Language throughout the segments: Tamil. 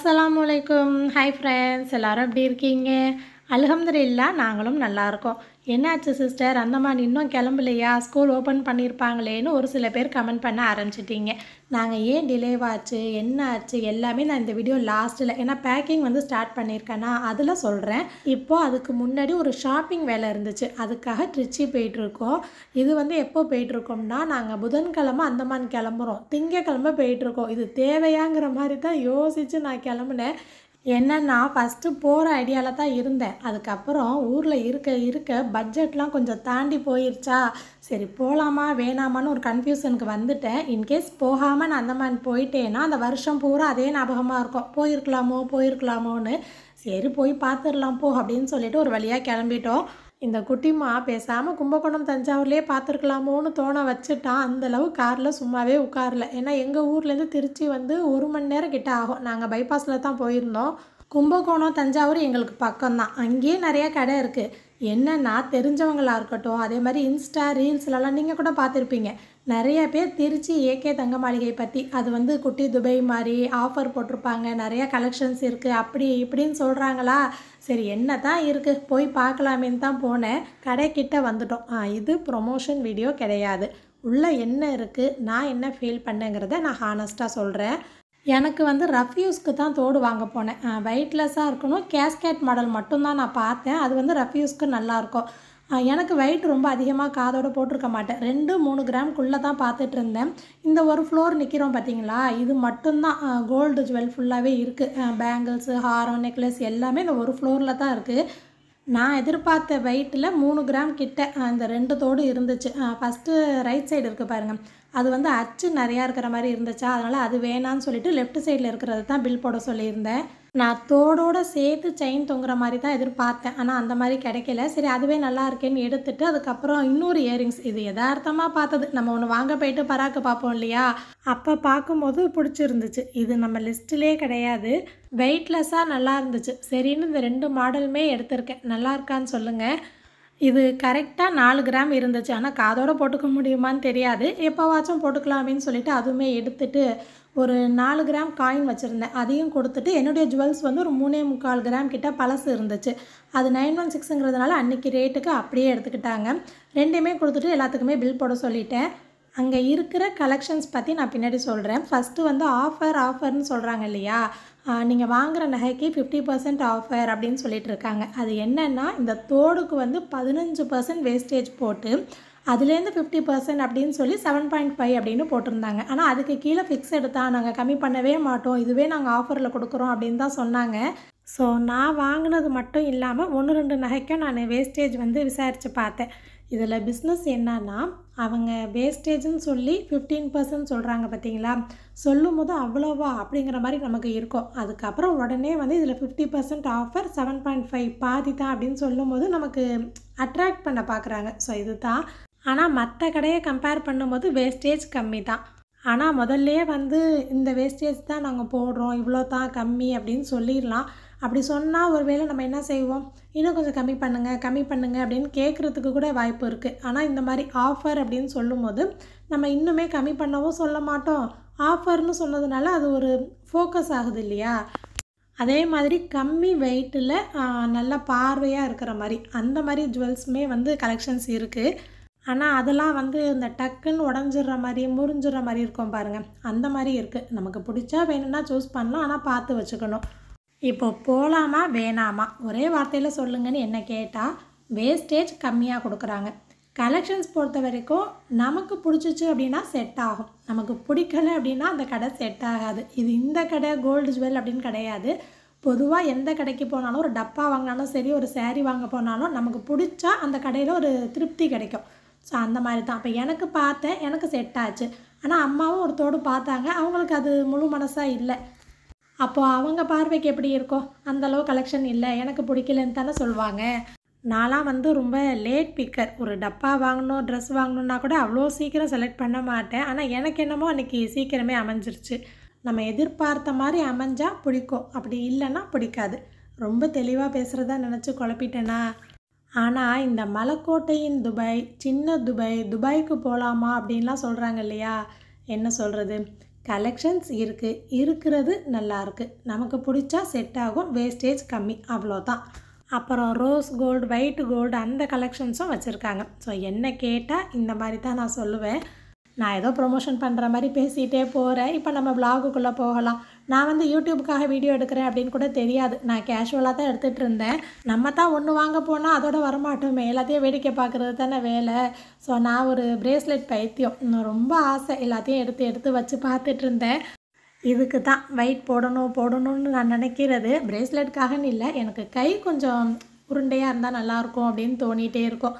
அஸ்ஸலாமுஅலைக்கும். ஹாய் ஃப்ரெண்ட்ஸ், எல்லாரும் எப்படி இருக்கீங்க? அல்ஹம்துலில்லாஹ், நாங்களும் நல்லா இருக்கோம். என்னாச்சு சிஸ்டர், அந்தமான் இன்னும் கிளம்பலையா? ஸ்கூல் ஓப்பன் பண்ணியிருப்பாங்களேன்னு ஒரு சில பேர் கமெண்ட் பண்ண ஆரம்பிச்சிட்டிங்க. நாங்கள் ஏன் டிலேவாச்சு, என்ன ஆச்சு, எல்லாமே நான் இந்த வீடியோ லாஸ்ட்டில், ஏன்னா பேக்கிங் வந்து ஸ்டார்ட் பண்ணியிருக்கேன்னா அதில் சொல்கிறேன். இப்போது அதுக்கு முன்னாடி ஒரு ஷாப்பிங் வேலை இருந்துச்சு, அதுக்காக ட்ரிச்சி போயிட்டுருக்கோம். இது வந்து எப்போ போயிட்டுருக்கோம்னா, நாங்கள் புதன்கிழமை அந்தமான் கிளம்புறோம், திங்கக்கிழமை போயிட்டுருக்கோம். இது தேவையாங்கிற மாதிரி தான் யோசித்து நான் கிளம்புனேன். என்னென்னா, ஃபஸ்ட்டு போகிற ஐடியாவில் தான் இருந்தேன். அதுக்கப்புறம் ஊரில் இருக்க பட்ஜெட்லாம் கொஞ்சம் தாண்டி போயிடுச்சா, சரி போகலாமா வேணாமான்னு ஒரு கன்ஃபியூஷனுக்கு வந்துட்டேன். இன்கேஸ் போகாமல் நான் அந்தமான் போயிட்டேன்னா அந்த வருஷம் பூரா அதே ஞாபகமாக இருக்கும், போயிருக்கலாமோன்னு. சரி போய் பார்த்துடலாம் போ அப்படின்னு சொல்லிட்டு ஒரு வழியாக கிளம்பிட்டோம். இந்த குட்டிமா பேசாமல் கும்பகோணம் தஞ்சாவூர்லேயே பார்த்துருக்கலாமோன்னு தோண வச்சுட்டான். அந்தளவு காரில் சும்மாவே உட்காரல. ஏன்னா எங்கள் ஊர்லேருந்து திருச்சி வந்து 1 மணி நேரம் கிட்ட ஆகும். நாங்கள் பைபாஸில் தான் போயிருந்தோம். கும்பகோணம் தஞ்சாவூர் எங்களுக்கு பக்கம்தான். அங்கேயே நிறையா கடை இருக்குது. என்னென்னா, தெரிஞ்சவங்களாக இருக்கட்டும், அதே மாதிரி இன்ஸ்டா ரீல்ஸ்லலாம் நீங்கள் கூட பார்த்துருப்பீங்க. நிறைய பேர் திருச்சி ஏகே தங்க மாளிகை பற்றி, அது வந்து குட்டி துபை மாதிரி ஆஃபர் போட்டிருப்பாங்க, நிறையா கலெக்ஷன்ஸ் இருக்குது அப்படி இப்படின்னு சொல்கிறாங்களா. சரி என்ன தான் இருக்குது, போய் பார்க்கலாமேன்னு தான் போனேன். கடைக்கிட்ட வந்துட்டோம். இது ப்ரொமோஷன் வீடியோ கிடையாது. உள்ளே என்ன இருக்குது, நான் என்ன ஃபீல் பண்ணேங்கிறத நான் ஹானஸ்ட்டாக சொல்கிறேன். எனக்கு வந்து ரஃப் யூஸ்க்கு தான் தோடு வாங்க போனேன். வெயிட்லெஸ்ஸாக இருக்கணும், கேஸ்கேட் மாடல் மட்டும்தான் நான் பார்த்தேன். அது வந்து ரஃப் யூஸ்க்கு நல்லாயிருக்கும். எனக்கு வெயிட் ரொம்ப அதிகமாக காதோடு போட்டிருக்க மாட்டேன், 2-3 கிராம்குள்ளே தான் பார்த்துட்டு இருந்தேன். இந்த ஒரு ஃப்ளோர் நிற்கிறோம் பார்த்தீங்களா, இது மட்டும்தான் கோல்டு ஜுவல் ஃபுல்லாகவே இருக்குது. பேங்கிள்ஸு, ஹாரம், நெக்லஸ் எல்லாமே இந்த ஒரு ஃப்ளோரில் தான் இருக்குது. நான் எதிர்பார்த்த வெயிட்டில் 3 கிராம் கிட்ட அந்த 2 தோடு இருந்துச்சு. ஃபஸ்ட்டு ரைட் சைடு இருக்குது பாருங்கள், அது வந்து அச்சு நிறையா இருக்கிற மாதிரி இருந்துச்சா, அதனால் அது வேணான்னு சொல்லிவிட்டு லெஃப்ட் சைடில் இருக்கிறது தான் பில் போட சொல்லியிருந்தேன். நான் தோடோடு சேர்த்து செயின் தொங்குற மாதிரி தான் எதிர்பார்த்தேன், ஆனால் அந்த மாதிரி கிடைக்கல. சரி அதுவே நல்லா இருக்கேன்னு எடுத்துகிட்டு அதுக்கப்புறம் இன்னொரு இயரிங்ஸ், இது யதார்த்தமாக பார்த்தது. நம்ம ஒன்று வாங்க போயிட்டு பராக்கு பார்ப்போம் இல்லையா, அப்போ பார்க்கும்போது பிடிச்சிருந்துச்சு. இது நம்ம லிஸ்ட்டிலே கிடையாது. வெயிட்லெஸ்ஸாக நல்லா இருந்துச்சு. சரின்னு இந்த 2 மாடலுமே எடுத்திருக்கேன். நல்லா இருக்கான்னு சொல்லுங்கள். இது கரெக்டாக 4 கிராம் இருந்துச்சு. ஆனால் காதோடு போட்டுக்க முடியுமான்னு தெரியாது, எப்போவாச்சும் போட்டுக்கலாமேன்னு சொல்லிவிட்டு அதுவுமே எடுத்துகிட்டு ஒரு 4 கிராம் காயின் வச்சுருந்தேன், அதையும் கொடுத்துட்டு என்னுடைய ஜுவல்ஸ் வந்து ஒரு 3.25 கிராம் கிட்ட பழசு இருந்துச்சு. அது 916ங்கிறதுனால அன்றைக்கி ரேட்டுக்கு அப்படியே எடுத்துக்கிட்டாங்க. 2மே கொடுத்துட்டு எல்லாத்துக்குமே பில் போட சொல்லிட்டேன். அங்கே இருக்கிற கலெக்ஷன்ஸ் பற்றி நான் பின்னாடி சொல்கிறேன். ஃபஸ்ட்டு வந்து ஆஃபர்னு சொல்கிறாங்க இல்லையா, நீங்கள் வாங்குகிற நகைக்கு 50% ஆஃபர் அப்படின்னு சொல்லிட்டு இருக்காங்க. அது என்னென்னா, இந்த தோடுக்கு வந்து 15% வேஸ்டேஜ் போட்டு அதுலேருந்து 50% அப்படின்னு சொல்லி 7.5 அப்படின்னு போட்டிருந்தாங்க. ஆனால் அதுக்கு கீழே ஃபிக்ஸடு தான், நாங்கள் கம்மி பண்ணவே மாட்டோம், இதுவே நாங்கள் ஆஃபரில் கொடுக்குறோம் அப்படின்னு தான் சொன்னாங்க. ஸோ நான் வாங்கினது மட்டும் இல்லாமல் 1-2 நகைக்கும் நான் வேஸ்டேஜ் வந்து விசாரித்து பார்த்தேன். இதில் பிஸ்னஸ் என்னன்னா, அவங்க வேஸ்டேஜ்னு சொல்லி 15% சொல்கிறாங்க பார்த்தீங்களா, சொல்லும் போது அவ்வளோவா அப்படிங்கிற மாதிரி நமக்கு இருக்கும். அதுக்கப்புறம் உடனே வந்து இதில் 50% ஆஃபர் 7.5 பாதி தான் அப்படின்னு சொல்லும் போது நமக்கு அட்ராக்ட் பண்ண பார்க்குறாங்க. ஸோ இது தான். ஆனால் மற்ற கடையை கம்பேர் பண்ணும்போது வேஸ்டேஜ் கம்மி தான். ஆனால் முதல்லையே வந்து இந்த வேஸ்டேஜ் தான் நாங்கள் போடுறோம், இவ்வளோ தான் கம்மி அப்படின்னு சொல்லிடலாம். அப்படி சொன்னால் ஒரு வேளை நம்ம என்ன செய்வோம், இன்னும் கொஞ்சம் கம்மி பண்ணுங்கள் அப்படின்னு கேட்குறதுக்கு கூட வாய்ப்பு இருக்குது. ஆனால் இந்த மாதிரி ஆஃபர் அப்படின்னு சொல்லும்போது நம்ம இன்னுமே கம்மி பண்ணவும் சொல்ல மாட்டோம், ஆஃபர்னு சொன்னதுனால அது ஒரு ஃபோக்கஸ் ஆகுது இல்லையா. அதே மாதிரி கம்மி வெயிட்டில் நல்ல பார்வையாக இருக்கிற மாதிரி அந்த மாதிரி ஜுவல்ஸுமே வந்து கலெக்ஷன்ஸ் இருக்குது. ஆனால் அதெல்லாம் வந்து இந்த டக்குன்னு உடஞ்சிடுற மாதிரி முறிஞ்சிடுற மாதிரி இருக்கும் பாருங்கள், அந்த மாதிரி இருக்குது. நமக்கு பிடிச்சா வேணும்னா சூஸ் பண்ணலாம், ஆனால் பார்த்து வச்சுக்கணும். இப்போ போகலாமா வேணாமா ஒரே வார்த்தையில் சொல்லுங்கன்னு என்ன கேட்டால், வேஸ்டேஜ் கம்மியாக கொடுக்குறாங்க. கலெக்ஷன்ஸ் பொறுத்த வரைக்கும் நமக்கு பிடிச்சிச்சு அப்படின்னா செட் ஆகும், நமக்கு பிடிக்கலை அப்படின்னா அந்த கடை செட் ஆகாது. இது இந்த கடை கோல்டு ஜுவல் அப்படின்னு கிடையாது. பொதுவாக எந்த கடைக்கு போனாலும், ஒரு டப்பா வாங்கினாலும் சரி, ஒரு சேரீ வாங்க போனாலும் நமக்கு பிடிச்சா அந்த கடையில் ஒரு திருப்தி கிடைக்கும். ஸோ அந்த மாதிரி தான். இப்போ எனக்கு பார்த்தேன், எனக்கு செட் ஆச்சு. ஆனால் அம்மாவும் ஒரு தோடு பார்த்தாங்க, அவங்களுக்கு அது முழு மனசாக இல்லை. அப்போது அவங்க பார்வைக்கு எப்படி இருக்கும், அந்தளவு கலெக்ஷன் இல்லை, எனக்கு பிடிக்கலன்னு தானே சொல்லுவாங்க. நான்லாம் வந்து ரொம்ப லேட் பிக்கர். ஒரு டப்பா வாங்கணும், ட்ரெஸ் வாங்கணுன்னா கூட அவ்வளோ சீக்கிரம் செலக்ட் பண்ண மாட்டேன். ஆனால் எனக்கு என்னமோ அன்றைக்கி சீக்கிரமே அமைஞ்சிருச்சு. நம்ம எதிர்பார்த்த மாதிரி அமைஞ்சால் பிடிக்கும், அப்படி இல்லைன்னா பிடிக்காது. ரொம்ப தெளிவாக பேசுகிறதா நினச்சி குழப்பிட்டேனா. ஆனால் இந்த மலைக்கோட்டையின் துபாய், சின்ன துபாய்க்கு போகலாமா அப்படின்லாம் சொல்கிறாங்க இல்லையா, என்ன சொல்கிறது, கலெக்ஷன்ஸ் இருக்குது, இருக்கிறது நல்லாயிருக்கு, நமக்கு பிடிச்சா செட் ஆகும், வேஸ்டேஜ் கம்மி, அவ்வளோதான். அப்புறம் ரோஸ் கோல்டு, ஒயிட் கோல்டு அந்த கலெக்ஷன்ஸும் வச்சுருக்காங்க. ஸோ என்ன கேட்டால் இந்த மாதிரி தான் நான் சொல்லுவேன். நான் ஏதோ ப்ரொமோஷன் பண்ணுற மாதிரி பேசிகிட்டே போகிறேன். இப்போ நம்ம விலாகுக்குள்ளே போகலாம். நான் வந்து யூடியூப்புக்காக வீடியோ எடுக்கிறேன் அப்படின்னு கூட தெரியாது. நான் கேஷுவலாக தான் எடுத்துகிட்டு இருந்தேன். நம்ம தான் ஒன்று வாங்க போனால் அதோட வரமாட்டோமே, எல்லாத்தையும் வேடிக்கை பார்க்குறது தானே வேலை. ஸோ நான் ஒரு பிரேஸ்லெட் பைத்தியம், ரொம்ப ஆசை, எல்லாத்தையும் எடுத்து எடுத்து வச்சு பார்த்துட்டு இருந்தேன். இதுக்கு தான் வெயிட் போடணும்னு நான் நினைக்கிறது. பிரேஸ்லெட்டுக்காகன்னு இல்லை, எனக்கு கை கொஞ்சம் உருண்டையாக இருந்தால் நல்லாயிருக்கும் அப்படின்னு தோணிகிட்டே இருக்கும்.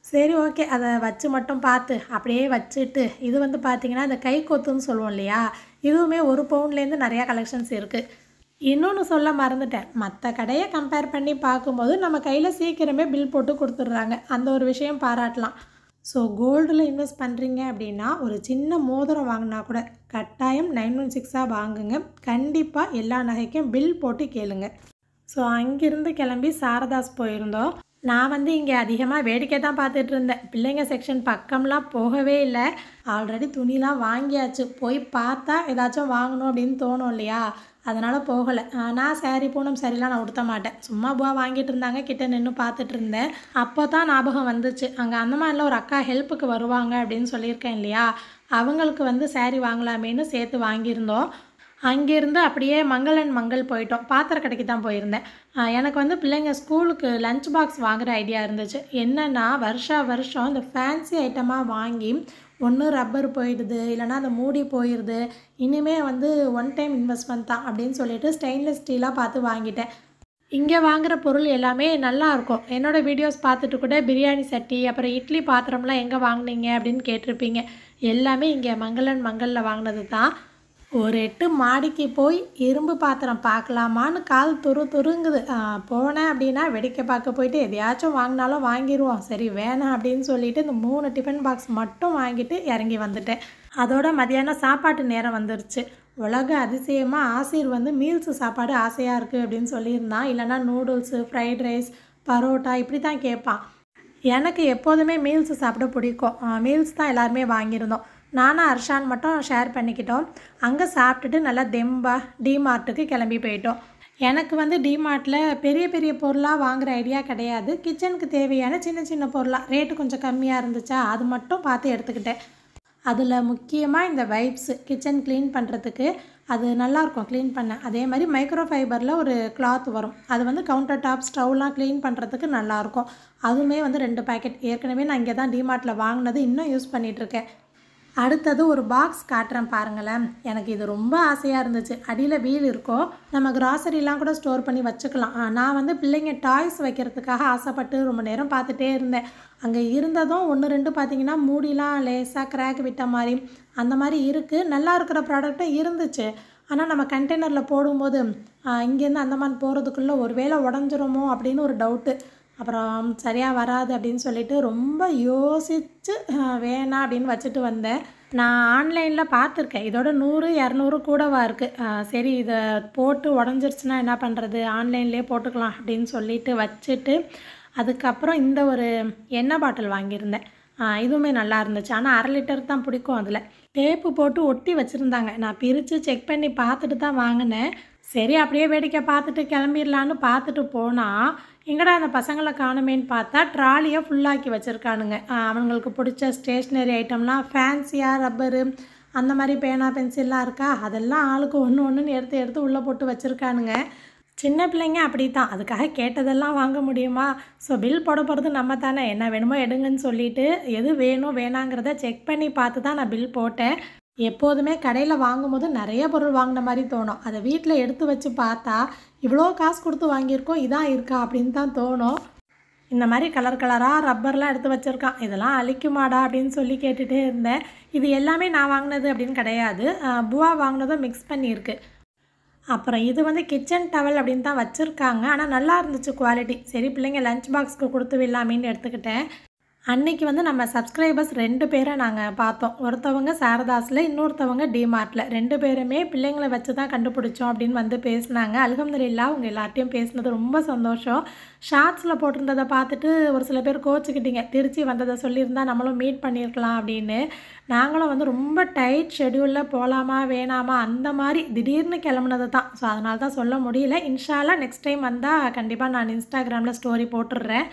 சரி ஓகே, அதை வச்சு மட்டும் பார்த்து அப்படியே வச்சுட்டு, இது வந்து பார்த்திங்கன்னா இந்த கை கொத்துன்னு சொல்லுவோம் இல்லையா, இதுவுமே 1 பவுன்லேருந்து நிறையா கலெக்ஷன்ஸ் இருக்குது. இன்னொன்று சொல்ல மறந்துட்டேன், மற்ற கடையை கம்பேர் பண்ணி பார்க்கும்போது நம்ம கையில் சீக்கிரமே பில் போட்டு கொடுத்துட்றாங்க. அந்த ஒரு விஷயம் பாராட்டலாம். ஸோ கோல்டில் இன்வெஸ்ட் பண்ணுறீங்க அப்படின்னா ஒரு சின்ன மோதிரம் வாங்கினா கூட கட்டாயம் 916 வாங்குங்க. கண்டிப்பாக எல்லா நகைக்கும் பில் போட்டு கேளுங்க. ஸோ அங்கேருந்து கிளம்பி சாரதாஸ் போயிருந்தோம். நான் வந்து இங்கே அதிகமாக வேடிக்கை தான் பார்த்துட்டு இருந்தேன். பிள்ளைங்க செக்ஷன் பக்கம்லாம் போகவே இல்லை. ஆல்ரெடி துணிலாம் வாங்கியாச்சு. போய் பார்த்தா ஏதாச்சும் வாங்கணும் அப்படின்னு தோணும் இல்லையா, அதனால் போகலை. நான் சாரீ பூனம் சரிலாம் நான் உடுத்த மாட்டேன். சும்மா வாங்கிட்டு இருந்தாங்க, கிட்ட நின்று பார்த்துட்டு இருந்தேன். அப்போ தான் ஞாபகம் வந்துச்சு, அங்கே அந்த மாதிரிலாம் ஒரு அக்கா ஹெல்ப்புக்கு வருவாங்க அப்படின்னு சொல்லியிருக்கேன் இல்லையா, அவங்களுக்கு வந்து சாரீ வாங்கலாமேன்னு சேர்த்து வாங்கியிருந்தோம். அங்கேருந்து அப்படியே மங்கள் போயிட்டோம். பாத்திர கடைக்கு தான் போயிருந்தேன். எனக்கு வந்து பிள்ளைங்க ஸ்கூலுக்கு லஞ்ச் பாக்ஸ் வாங்குகிற ஐடியா இருந்துச்சு. என்னென்னா வருஷம் இந்த ஃபேன்சி ஐட்டமாக வாங்கி ஒன்று ரப்பர் போயிடுது, இல்லைனா அந்த மூடி போயிடுது. இனிமேல் வந்து ஒன் டைம் இன்வெஸ்ட்மெண்ட் தான் அப்படின்னு சொல்லிட்டு ஸ்டெயின்லெஸ் ஸ்டீலாக பார்த்து வாங்கிட்டேன். இங்கே வாங்குகிற பொருள் எல்லாமே நல்லாயிருக்கும். என்னோடய வீடியோஸ் பார்த்துட்டு கூட பிரியாணி சட்டி, அப்புறம் இட்லி பாத்திரம்லாம் எங்கே வாங்கினீங்க அப்படின்னு கேட்டிருப்பீங்க. எல்லாமே இங்கே மங்களில் வாங்கினது தான். ஒரு 8 மாடிக்கு போய் இரும்பு பாத்திரம் பார்க்கலாமான்னு கால் துருங்குது. போனேன் அப்படின்னா வேடிக்கை பார்க்க போயிட்டு எதையாச்சும் வாங்கினாலும் வாங்கிடுவோம். சரி வேணாம் அப்படின்னு சொல்லிட்டு இந்த 3 டிஃபன் பாக்ஸ் மட்டும் வாங்கிட்டு இறங்கி வந்துட்டேன். அதோட மதியானம் சாப்பாட்டு நேரம் வந்துருச்சு. உலக அதிசயமாக ஆசிர் வந்து மீல்ஸ் சாப்பாடு ஆசையாக இருக்குது அப்படின்னு சொல்லியிருந்தான். இல்லைனா நூடுல்ஸு, ஃப்ரைட் ரைஸ், பரோட்டா இப்படி தான் கேட்பான். எனக்கு எப்போதுமே மீல்ஸ் சாப்பிட பிடிக்கும். மீல்ஸ் தான் எல்லாருமே வாங்கியிருந்தோம். நானும் அர்ஷான் மட்டும் ஷேர் பண்ணிக்கிட்டோம். அங்கே சாப்பிட்டுட்டு நல்லா டிமார்ட்டுக்கு கிளம்பி போயிட்டோம். எனக்கு வந்து டிமார்ட்டில் பெரிய பெரிய பொருளாக வாங்குகிற ஐடியா கிடையாது. கிச்சனுக்கு தேவையான சின்ன சின்ன பொருளாக ரேட்டு கொஞ்சம் கம்மியாக இருந்துச்சா, அது மட்டும் பார்த்து எடுத்துக்கிட்டேன். அதில் முக்கியமாக இந்த வைப்ஸு கிச்சன் க்ளீன் பண்ணுறதுக்கு அது நல்லாயிருக்கும் க்ளீன் பண்ண. அதே மாதிரி மைக்ரோ ஃபைபரில் ஒரு கிளாத் வரும், அது வந்து கவுண்டர் டாப் ஸ்டவ்லாம் க்ளீன் பண்ணுறதுக்கு நல்லாயிருக்கும். அதுவுமே வந்து 2 பேக்கெட் ஏற்கனவே நான் இங்கே தான் டிமார்ட்டில் வாங்கினது, இன்னும் யூஸ் பண்ணிகிட்ருக்கேன். அடுத்தது ஒரு பாக்ஸ் காட்டுறேன் பாருங்களேன். எனக்கு இது ரொம்ப ஆசையாக இருந்துச்சு. அடியில் வீல் இருக்கும், நம்ம கிராசரிலாம் கூட ஸ்டோர் பண்ணி வச்சுக்கலாம். நான் வந்து பிள்ளைங்க டாய்ஸ் வைக்கிறதுக்காக ஆசைப்பட்டு ரொம்ப நேரம் பார்த்துட்டே இருந்தேன். அங்கே இருந்ததும் 1 2 பார்த்திங்கன்னா மூடிலாம் லேசாக கிராக் விட்ட மாதிரி அந்த மாதிரி இருக்குது. நல்லா இருக்கிற ப்ராடக்ட்டும் இருந்துச்சு. ஆனால் நம்ம கண்டெய்னரில் போடும்போது இங்கேருந்து அந்தமான் போகிறதுக்குள்ளே ஒரு வேளை உடஞ்சிருமோ அப்படின்னு ஒரு டவுட்டு. அப்புறம் சரியாக வராது அப்படின்னு சொல்லிட்டு ரொம்ப யோசித்து வேணாம் அப்படின்னு வச்சுட்டு வந்தேன். நான் ஆன்லைனில் பார்த்துருக்கேன், இதோட 100 200 கூடவா இருக்குது. சரி இதை போட்டு உடஞ்சிருச்சுன்னா என்ன பண்ணுறது, ஆன்லைன்லேயே போட்டுக்கலாம் அப்படின்னு சொல்லிட்டு வச்சுட்டு, அதுக்கப்புறம் இந்த ஒரு எண்ணெய் பாட்டில் வாங்கியிருந்தேன். இதுவுமே நல்லா இருந்துச்சு. ஆனால் 1/2 லிட்டர் தான் பிடிக்கும். அதில் டேப்பு போட்டு ஒட்டி வச்சுருந்தாங்க. நான் பிரித்து செக் பண்ணி பார்த்துட்டு தான் வாங்கினேன். சரி அப்படியே வேடிக்கை பார்த்துட்டு கிளம்பிடலான்னு பார்த்துட்டு போனால், எங்கடா அந்த பசங்களை காணுமேன்னு பார்த்தா ட்ராலியை ஃபுல்லாக்கி வச்சுருக்கானுங்க. அவங்களுக்கு பிடிச்ச ஸ்டேஷ்னரி ஐட்டம்லாம் ஃபேன்சியாக ரப்பரு அந்த மாதிரி பேனா பென்சில்லாம் இருக்கா, அதெல்லாம் ஆளுக்கு ஒன்று எடுத்து உள்ளே போட்டு வச்சுருக்கானுங்க. சின்ன பிள்ளைங்க அப்படி தான், அதுக்காக கேட்டதெல்லாம் வாங்க முடியுமா? ஸோ பில் போட போகிறது நம்ம தானே, என்ன வேணுமோ எடுங்கன்னு சொல்லிவிட்டு எது வேணும் வேணாங்கிறத செக் பண்ணி பார்த்து தான் நான் பில் போட்டேன். எப்போதுமே கடையில் வாங்கும்போது நிறைய பொருள் வாங்கின மாதிரி தோணும். அதை வீட்டில் எடுத்து வச்சு பார்த்தா இவ்வளோ காசு கொடுத்து வாங்கியிருக்கோம், இதான் இருக்கா அப்படின்னு தான் தோணும். இந்த மாதிரி கலராக ரப்பர்லாம் எடுத்து வச்சுருக்கான். இதெல்லாம் அழிக்குமாடா அப்படின்னு சொல்லி கேட்டுகிட்டே இருந்தேன். இது எல்லாமே நான் வாங்கினது அப்படின்னு கிடையாது, புவா வாங்கினதும் மிக்ஸ் பண்ணியிருக்கு. அப்புறம் இது வந்து கிச்சன் டவல் அப்படின்னு தான் வச்சுருக்காங்க. ஆனால் நல்லா இருந்துச்சு குவாலிட்டி. சரி பிள்ளைங்க லஞ்ச் பாக்ஸ்க்கு கொடுத்து விடலாமேன்னு எடுத்துக்கிட்டேன். அன்னைக்கு வந்து நம்ம சப்ஸ்கிரைபர்ஸ் 2 பேரை நாங்க பார்த்தோம். ஒருத்தவங்க சாரதாஸ்ல, இன்னொருத்தவங்க டிமார்ட்ல. 2 பேருமே பிள்ளைங்கள வச்சு தான் கண்டுபிடிச்சோம் அப்படின்னு வந்து பேசினாங்க. அல்ஹம்துலில்லாஹ் உங்க எல்லார்ட்டயும் பேசினது ரொம்ப சந்தோஷம். ஷார்ட்ஸ்ல போட்டிருந்தத பார்த்துட்டு ஒரு சில பேர் கோச்சுக்கிட்டீங்க. திருச்சி வந்தத சொல்லியிருந்தா நம்மளும் மீட் பண்ணியிருக்கலாம் அப்படின்னு. நாங்களும் வந்து ரொம்ப டைட் ஷெட்யூல்ல போலாமா, வேணாமா அந்த மாரி திடீர்னு கிளம்புனது தான். ஸோ அதனால தான் சொல்ல முடியல. இன்ஷா அல்லாஹ் நெக்ஸ்ட் டைம் வந்தா கண்டிப்பா நான் Instagramல ஸ்டோரி போட்டுடுறேன்.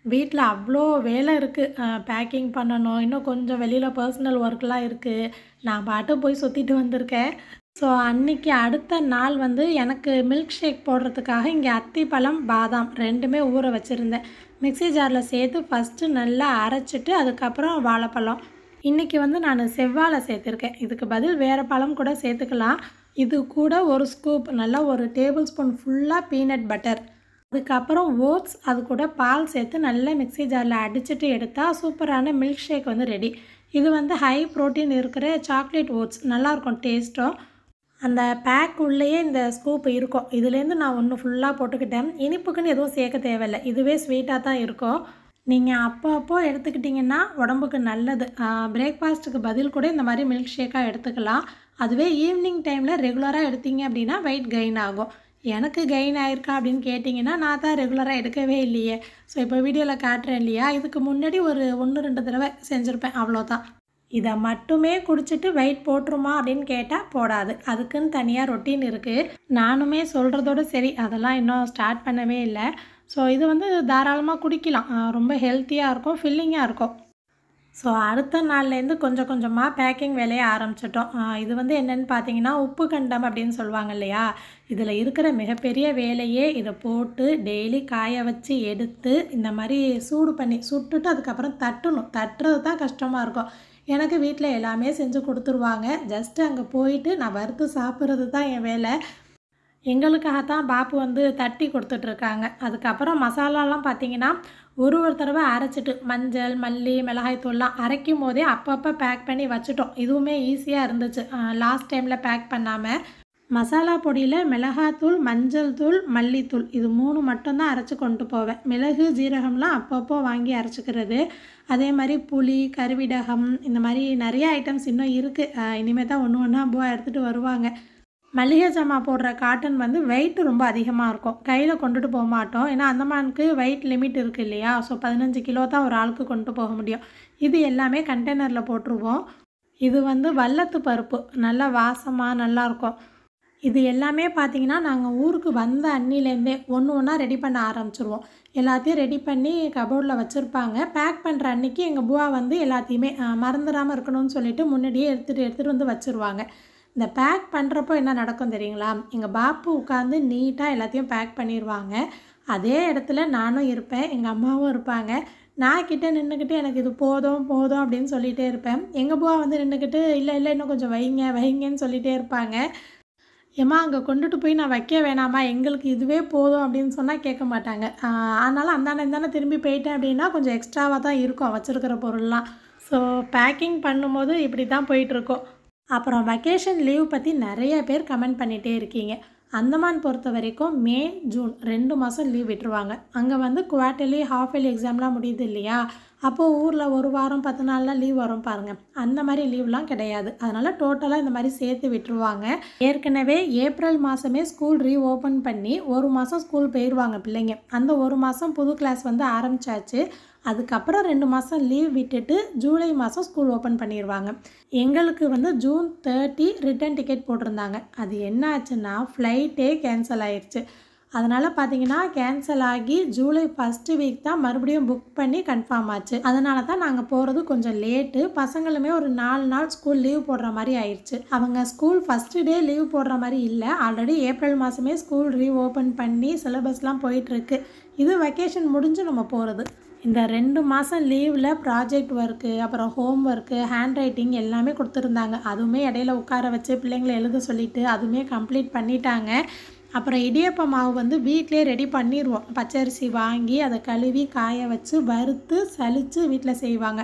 வீட்ல அவ்ளோ வேலை இருக்குது. பேக்கிங் பண்ணணும். இன்னும் கொஞ்சம் வெளியில பர்சனல் ஒர்க்லாம் இருக்குது. நான் பாட்டு போய் சுற்றிட்டு வந்திருக்கேன். ஸோ அன்னைக்கு அடுத்த நாள் வந்து எனக்கு மில்க் ஷேக் போடுறதுக்காக இங்கே அத்திப்பழம், பாதாம் 2மே ஊற வச்சுருந்தேன். மிக்ஸி ஜாரில் சேர்த்து ஃபஸ்ட்டு நல்லா அரைச்சிட்டு அதுக்கப்புறம் வாழைப்பழம். இன்றைக்கி வந்து நான் செவ்வாழை சேர்த்துருக்கேன். இதுக்கு பதில் வேறு பழம் கூட சேர்த்துக்கலாம். இது கூட ஒரு ஸ்கூப் நல்லா ஒரு டேபிள் ஸ்பூன் ஃபுல்லாக பீனட் பட்டர். அதுக்கப்புறம் ஓட்ஸ் அது கூட பால் சேர்த்து நல்லா மிக்ஸி ஜாரில் அடிச்சுட்டு எடுத்தால் சூப்பரான மில்க் ஷேக் வந்து ரெடி. இது வந்து ஹை ப்ரோட்டீன் இருக்கிற சாக்லேட் ஓட்ஸ் நல்லாயிருக்கும் டேஸ்ட்டும். அந்த பேக் உள்ளேயே இந்த ஸ்கூப் இருக்கும். இதுலேருந்து நான் ஒன்று ஃபுல்லாக போட்டுக்கிட்டேன். இனிப்புக்குன்னு எதுவும் சேர்க்க தேவையில்லை. இதுவே ஸ்வீட்டாக தான் இருக்கும். நீங்கள் அப்போ எடுத்துக்கிட்டிங்கன்னா உடம்புக்கு நல்லது. பிரேக்ஃபாஸ்ட்டுக்கு பதில் கூட இந்த மாதிரி மில்க் ஷேக்காக எடுத்துக்கலாம். அதுவே ஈவினிங் டைமில் ரெகுலராக எடுத்தீங்க அப்படின்னா வெயிட் கெயின் ஆகும். எனக்கு கெயின் ஆயிருக்கா அப்படின்னு கேட்டிங்கன்னா நான் தான் ரெகுலராக எடுக்கவே இல்லையே. ஸோ இப்போ வீடியோவில் காட்டுறேன் இல்லையா, இதுக்கு முன்னாடி ஒரு 1-2 தடவை செஞ்சுருப்பேன், அவ்வளோதான். இதை மட்டுமே குடிச்சிட்டு வெயிட் போட்டுருமா அப்படின்னு கேட்டால் போடாது. அதுக்குன்னு தனியாக ரொட்டீன் இருக்குது. நானுமே சொல்கிறதோடு சரி, அதெல்லாம் இன்னும் ஸ்டார்ட் பண்ணவே இல்லை. ஸோ இது வந்து தாராளமாக குடிக்கலாம். ரொம்ப ஹெல்த்தியாக இருக்கும், ஃபில்லிங்காக இருக்கும். ஸோ அடுத்த நாள்லேருந்து கொஞ்சம் கொஞ்சமாக பேக்கிங் வேலையை ஆரம்பிச்சிட்டோம். இது வந்து என்னென்னு பார்த்தீங்கன்னா உப்பு கண்டம் அப்படின்னு சொல்லுவாங்க இல்லையா, இதில் இருக்கிற மிகப்பெரிய வேலையே இதை போட்டு டெய்லி காய வச்சு எடுத்து இந்த மாதிரி சூடு பண்ணி சுட்டுட்டு அதுக்கப்புறம் தட்டணும். தட்டுறது தான் கஷ்டமாக இருக்கும். எனக்கு வீட்டில் எல்லாமே செஞ்சு கொடுத்துருவாங்க. ஜஸ்ட்டு அங்கே போயிட்டு நான் வறுத்து சாப்பிட்றது தான் என் வேலை. எங்களுக்காகத்தான் பாப்பு வந்து தட்டி கொடுத்துட்ருக்காங்க. அதுக்கப்புறம் மசாலாலாம் பார்த்திங்கன்னா ஒரு தடவை அரைச்சிட்டு மஞ்சள், மல்லி, மிளகாய்த்தூள்லாம் அரைக்கும் போதே அப்பப்போ பேக் பண்ணி வச்சுட்டோம். இதுவுமே ஈஸியாக இருந்துச்சு. லாஸ்ட் டைமில் பேக் பண்ணாமல் மசாலா பொடியில் மிளகாத்தூள், மஞ்சள் தூள், மல்லித்தூள் இது 3 மட்டும்தான் அரைச்சி கொண்டு போவேன். மிளகு, ஜீரகம்லாம் அப்பப்போ வாங்கி அரைச்சிக்கிறது. அதே மாதிரி புளி, கருவிடகம் இந்த மாதிரி நிறைய ஐட்டம்ஸ் இன்னும் இருக்குது. இனிமேல் தான் ஒன்று ஒன்றா பூவா எடுத்துகிட்டு வருவாங்க. மளிகை ஜாமான் போடுற காட்டன் வந்து வெயிட் ரொம்ப அதிகமாக இருக்கும். கையில் கொண்டுட்டு போக மாட்டோம். ஏன்னா அந்தமானுக்கு வெயிட் லிமிட் இருக்குது இல்லையா. ஸோ 15 கிலோ தான் ஒரு ஆளுக்கு கொண்டு போக முடியும். இது எல்லாமே கண்டெய்னரில் போட்டுருவோம். இது வந்து வல்லத்து பருப்பு, நல்லா வாசமாக நல்லாயிருக்கும். இது எல்லாமே பார்த்திங்கன்னா நாங்கள் ஊருக்கு வந்த அன்னிலேருந்தே ஒன்று ஒன்றா ரெடி பண்ண ஆரம்பிச்சிருவோம். எல்லாத்தையும் ரெடி பண்ணி கபோர்டில் வச்சுருப்பாங்க. பேக் பண்ணுற அன்றைக்கி எங்கள் பூவா வந்து எல்லாத்தையுமே மறந்துடாமல் இருக்கணும்னு சொல்லிவிட்டு முன்னாடியே எடுத்துகிட்டு வந்து வச்சுருவாங்க. இந்த பேக் பண்ணுறப்போ என்ன நடக்கும் தெரியுங்களா, எங்கள் பாப்பு உட்காந்து நீட்டாக எல்லாத்தையும் பேக் பண்ணிடுவாங்க. அதே இடத்துல நானும் இருப்பேன், எங்கள் அம்மாவும் இருப்பாங்க. நான் கிட்டே நின்றுக்கிட்டு எனக்கு இது போதும் போதும் அப்படின்னு சொல்லிகிட்டே இருப்பேன். எங்கள் பூவா வந்து நின்றுக்கிட்டு இல்லை இல்லை இன்னும் கொஞ்சம் வைங்க வைங்கன்னு சொல்லிகிட்டே இருப்பாங்க. ஏம்மா அங்கே கொண்டுட்டு போய் நான் வைக்க வேணாமா, எங்களுக்கு இதுவே போதும் அப்படின்னு சொன்னால் கேட்க மாட்டாங்க. அதனால் அந்தாண்ட இந்தாண்ட திரும்பி போயிட்டேன் அப்படின்னா கொஞ்சம் எக்ஸ்ட்ராவாக தான் இருக்கும் வச்சுருக்கிற பொருள்லாம். ஸோ பேக்கிங் பண்ணும்போது இப்படி தான் போயிட்டுருக்கோம். அப்புறம் வெக்கேஷன் லீவ் பற்றி நிறைய பேர் கமெண்ட் பண்ணிகிட்டே இருக்கீங்க. அந்தமான் பொறுத்த வரைக்கும் மே, ஜூன் 2 மாதம் லீவ் விட்டுருவாங்க. அங்கே வந்து குவார்ட்டர்லி, ஹாஃப் இயர்லி எக்ஸாம்லாம் முடியுது இல்லையா, அப்போது ஊரில் 1 வாரம் 10 நாள்லாம் லீவ் வரும் பாருங்கள். அந்த மாதிரி லீவ்லாம் கிடையாது. அதனால் டோட்டலாக இந்த மாதிரி சேர்த்து விட்டுருவாங்க. ஏற்கனவே ஏப்ரல் மாதமே ஸ்கூல் ரீஓப்பன் பண்ணி 1 மாதம் ஸ்கூல் போயிடுவாங்க பிள்ளைங்க. அந்த 1 மாதம் புது கிளாஸ் வந்து ஆரம்பித்தாச்சு. அதுக்கப்புறம் 2 மாதம் லீவ் விட்டுட்டு ஜூலை மாதம் ஸ்கூல் ஓப்பன் பண்ணிடுவாங்க. எங்களுக்கு வந்து ஜூன் 30 ரிட்டன் டிக்கெட் போட்டிருந்தாங்க. அது என்ன ஆச்சுன்னா ஃப்ளைட்டே கேன்சல் ஆயிடுச்சு. அதனால் பார்த்தீங்கன்னா கேன்சல் ஆகி ஜூலை 1 வீக் தான் மறுபடியும் புக் பண்ணி கன்ஃபார்ம் ஆச்சு. அதனால தான் நாங்கள் போகிறது கொஞ்சம் லேட்டு. பசங்களுமே ஒரு 4 நாள் ஸ்கூல் லீவ் போடுற மாதிரி ஆயிடுச்சு. அவங்க ஸ்கூல் ஃபஸ்ட்டு டே லீவ் போடுற மாதிரி இல்லை. ஆல்ரெடி ஏப்ரல் மாதமே ஸ்கூல் ரீஓப்பன் பண்ணி சிலபஸ்லாம் போயிட்டுருக்கு. இது வெக்கேஷன் முடிஞ்சு நம்ம போகிறது. இந்த 2 மாதம் லீவில் ப்ராஜெக்ட் ஒர்க்கு, அப்புறம் ஹோம் ஒர்க்கு, ஹேண்ட் ரைட்டிங் எல்லாமே கொடுத்துருந்தாங்க. அதுவுமே இடையில உட்கார வச்சு பிள்ளைங்களை எழுத சொல்லிவிட்டு அதுவுமே கம்ப்ளீட் பண்ணிட்டாங்க. அப்புறம் இடியப்ப மாவு வந்து வீட்டிலே ரெடி பண்ணிடுவோம். பச்சரிசி வாங்கி அதை கழுவி காய வச்சு வறுத்து சலித்து வீட்டில் செய்வாங்க.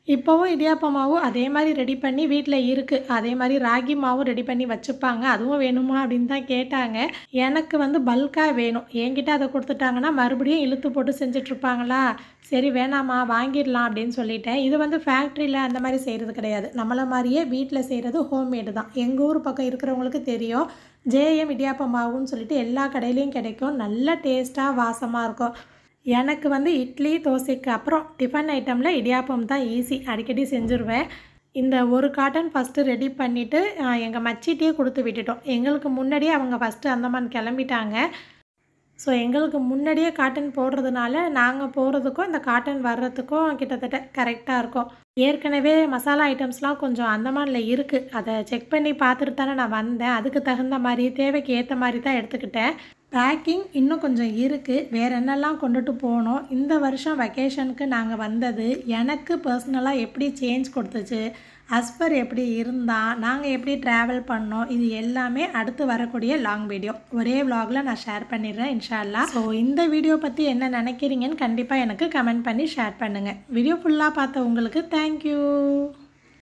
இப்போவும் இடியாப்ப மாவும் அதே மாதிரி ரெடி பண்ணி வீட்டில் இருக்குது. அதே மாதிரி ராகி மாவும் ரெடி பண்ணி வச்சுப்பாங்க. அதுவும் வேணுமா அப்படின்னு தான் கேட்டாங்க. எனக்கு வந்து பல்காக வேணும். என்கிட்ட அதை கொடுத்துட்டாங்கன்னா மறுபடியும் இழுத்து போட்டு செஞ்சிட்ருப்பாங்களா, சரி வேணாம்மா வாங்கிடலாம் அப்படின்னு சொல்லிட்டேன். இது வந்து ஃபேக்ட்ரியில் அந்த மாதிரி செய்கிறது கிடையாது. நம்மளை மாதிரியே வீட்டில் செய்கிறது ஹோம்மேடு தான். எங்கள் ஊர் பக்கம் இருக்கிறவங்களுக்கு தெரியும். ஜேஎம் இடியாப்ப மாவுன்னு சொல்லிட்டு எல்லா கடையிலையும் கிடைக்கும். நல்ல டேஸ்ட்டாக வாசமாக இருக்கும். எனக்கு வந்து இட்லி, தோசைக்கு அப்புறம் டிஃபன் ஐட்டமில் இடியாப்பம் தான் ஈஸி. அடிக்கடி செஞ்சுருவேன். இந்த ஒரு காட்டன் ஃபஸ்ட்டு ரெடி பண்ணிவிட்டு எங்கள் மச்சிகிட்டே கொடுத்து விட்டுட்டோம். எங்களுக்கு முன்னாடியே அவங்க ஃபஸ்ட்டு அந்தமான் கிளம்பிட்டாங்க. ஸோ எங்களுக்கு முன்னாடியே காட்டன் போடுறதுனால நாங்கள் போகிறதுக்கும் இந்த காட்டன் வர்றதுக்கும் கிட்டத்தட்ட கரெக்டாக இருக்கும். ஏற்கனவே மசாலா ஐட்டம்ஸ்லாம் கொஞ்சம் அந்தமானில் இருக்குது. அதை செக் பண்ணி பார்த்துட்டு தானே நான் வந்தேன். அதுக்கு தகுந்த மாதிரி தேவைக்கு ஏற்ற மாதிரி தான் எடுத்துக்கிட்டேன். பேக்கிங் இன்னும் கொஞ்சம் இருக்குது. வேறு என்னெல்லாம் கொண்டுட்டு போனோம். இந்த வருஷம் வெக்கேஷனுக்கு நாங்கள் வந்தது எனக்கு பர்சனலாக எப்படி சேஞ்ச் கொடுத்துச்சு, அஸ்பர் எப்படி இருந்தான், நாங்கள் எப்படி ட்ராவல் பண்ணோம், இது எல்லாமே அடுத்து வரக்கூடிய லாங் வீடியோ ஒரே விலாகில் நான் ஷேர் பண்ணிடுறேன் இன்ஷா அல்லாஹ். ஸோ இந்த வீடியோ பற்றி என்ன நினைக்கிறீங்கன்னு கண்டிப்பாக எனக்கு கமெண்ட் பண்ணி ஷேர் பண்ணுங்கள். வீடியோ ஃபுல்லாக பார்த்த உங்களுக்கு தேங்க்யூ.